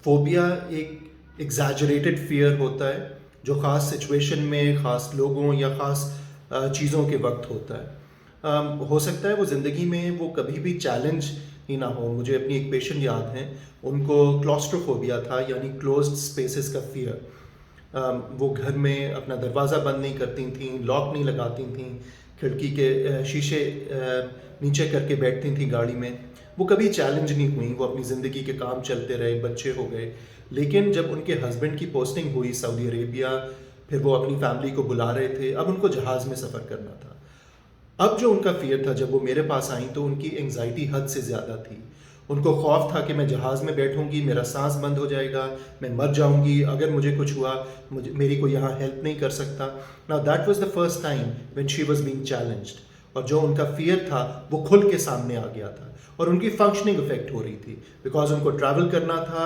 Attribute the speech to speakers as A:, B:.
A: Phobia एक exaggerated fear होता है जो ख़ास सिचुएशन में, ख़ास लोगों या ख़ास चीज़ों के वक्त होता है। हो सकता है वो ज़िंदगी में वो कभी भी चैलेंज ही ना हो। मुझे अपनी एक पेशेंट याद हैं, उनको क्लॉस्ट्रोफोबिया था, यानी क्लोज्ड स्पेसेस का फियर। वो घर में अपना दरवाज़ा बंद नहीं करती थीं, लॉक नहीं लगाती थीं, खिड़की के शीशे नीचे करके बैठती थीं गाड़ी में। वो कभी चैलेंज नहीं हुई, वो अपनी ज़िंदगी के काम चलते रहे, बच्चे हो गए। लेकिन जब उनके हस्बैंड की पोस्टिंग हुई सऊदी अरेबिया, फिर वो अपनी फैमिली को बुला रहे थे, अब उनको जहाज़ में सफ़र करना था। अब जो उनका फ़ियर था, जब वो मेरे पास आईं तो उनकी एंग्ज़ायटी हद से ज़्यादा थी। उनको खौफ़ था कि मैं जहाज़ में बैठूँगी, मेरा साँस बंद हो जाएगा, मैं मर जाऊँगी, अगर मुझे कुछ हुआ, मुझे मेरी कोई यहाँ हेल्प नहीं कर सकता। Now that was the first time when she was being challenged, और जो उनका फ़ियर था वो खुल के सामने आ गया था और उनकी फंक्शनिंग अफ़ेक्ट हो रही थी, बिकॉज़ उनको ट्रैवल करना था।